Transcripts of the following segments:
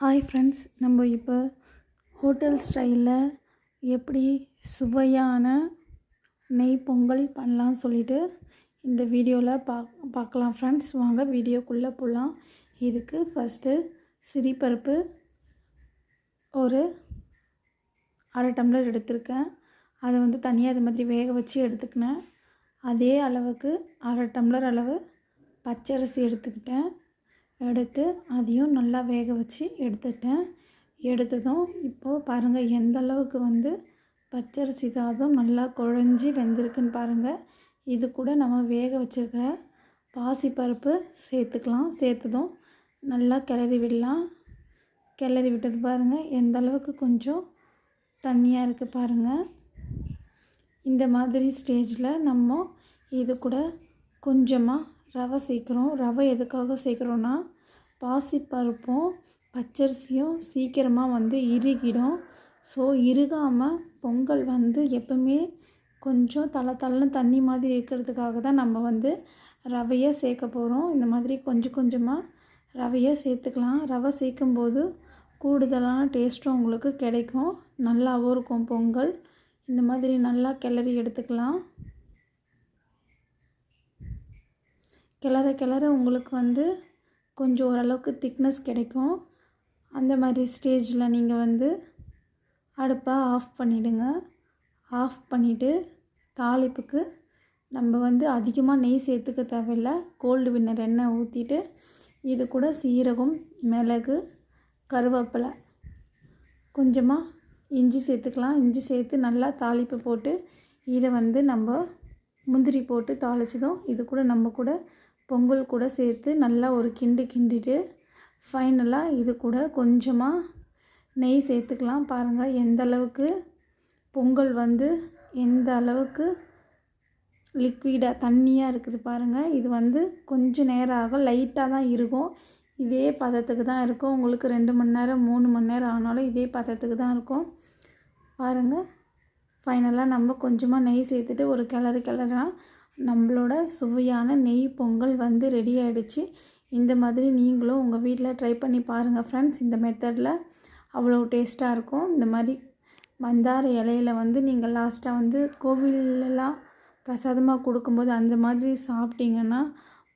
Hi friends, நம்ம இப்போ hotel ஸ்டைலில் எப்படி சுவையான நெய் பொங்கல் பண்ணலான்னு சொல்லிட்டு இந்த வீடியோவில் பார்க்கலாம் ஃப்ரெண்ட்ஸ். வாங்க வீடியோக்குள்ளே போகலாம். இதுக்கு ஃபஸ்ட்டு சிறிப்பருப்பு ஒரு அரை டம்ளர் எடுத்திருக்கேன். அதை தனியாக இது மாதிரி வேக வச்சு எடுத்துக்கினேன். அதே அளவுக்கு அரை டம்ளர் அளவு பச்சரிசி எடுத்துக்கிட்டேன். எடுத்து அதையும் நல்லா வேக வச்சு எடுத்ததும் இப்போது பாருங்கள் எந்த அளவுக்கு பச்சரிசி சாதம் நல்லா குழஞ்சி வெந்திருக்குன்னு பாருங்கள். இது கூட நம்ம வேக வச்சுருக்கிற பாசிப்பருப்பு சேர்த்துக்கலாம். சேர்த்ததும் நல்லா கிளறி விடலாம். கிளறி விட்டது பாருங்கள் எந்த அளவுக்கு கொஞ்சம் தண்ணியாக இருக்குது பாருங்கள். இந்த மாதிரி ஸ்டேஜில் நம்ம இது கூட கொஞ்சமாக ரவை சேர்க்குறோம். ரவை எதுக்காக சேர்க்குறோன்னா, பாசிப்பருப்பும் பச்சரிசியும் சீக்கிரமாக இறுகிடும். ஸோ இறுகாமல் பொங்கல் எப்பவுமே கொஞ்சம் தளன்னு தண்ணி மாதிரி இருக்கிறதுக்காக தான் நம்ம ரவையை சேர்க்க போகிறோம். இந்த மாதிரி கொஞ்சம் கொஞ்சமாக ரவையை சேர்த்துக்கலாம். ரவை சேர்க்கும்போது கூடுதலான டேஸ்ட்டும் உங்களுக்கு கிடைக்கும், நல்லாவும் இருக்கும் பொங்கல். இந்த மாதிரி நல்லா கிளறி எடுத்துக்கலாம். கிளற உங்களுக்கு கொஞ்சம் ஓரளவுக்கு திக்னஸ் கிடைக்கும். அந்த மாதிரி ஸ்டேஜில் நீங்கள் அடுப்பை ஆஃப் பண்ணிவிடுங்க. ஆஃப் பண்ணிவிட்டு தாளிப்புக்கு நம்ம அதிகமாக நெய் சேர்த்துக்க தேவையில்லை. கோல்டு வின்னர் எண்ணெய் ஊற்றிட்டு இது கூட சீரகம், மிளகு, கருவேப்பிலை, கொஞ்சமாக இஞ்சி சேர்த்துக்கலாம். இஞ்சி சேர்த்து நல்லா தாளிப்பு போட்டு இதை நம்ம முந்திரி போட்டு தாளிச்சதும் இது கூட நம்ம கூட பொங்கல் கூட சேர்த்து நல்லா ஒரு கிண்டிட்டு ஃபைனலாக இது கூட கொஞ்சமாக நெய் சேர்த்துக்கலாம். பாருங்கள் எந்த அளவுக்கு பொங்கல் எந்த அளவுக்கு லிக்விடாக தண்ணியாக இருக்குது பாருங்கள். இது கொஞ்சம் நேரம் ஆகும், லைட்டாக தான் இருக்கும். இதே பதத்துக்கு தான் இருக்கும். உங்களுக்கு 2 மணி நேரம் 3 மணி நேரம் ஆனாலும் இதே பதத்துக்கு தான் இருக்கும். பாருங்கள் ஃபைனலாக நம்ம கொஞ்சமாக நெய் சேர்த்துட்டு ஒரு கிளறுனா நம்மளோட சுவையான நெய் பொங்கல் ரெடி ஆகிடுச்சு. இந்த மாதிரி நீங்களும் உங்கள் வீட்டில் ட்ரை பண்ணி பாருங்கள் ஃப்ரெண்ட்ஸ். இந்த மெத்தடில் அவ்வளோ டேஸ்ட்டாக இருக்கும். இந்த மாதிரி மந்தார இலையில் நீங்கள் லாஸ்ட்டாக கோவிலெல்லாம் பிரசாதமாக கொடுக்கும்போது அந்த மாதிரி சாப்பிட்டிங்கன்னா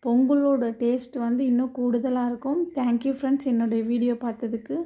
பொங்கலோட டேஸ்ட் இன்னும் கூடுதலாக இருக்கும். தேங்க்யூ ஃப்ரெண்ட்ஸ் என்னுடைய வீடியோ பார்த்ததுக்கு.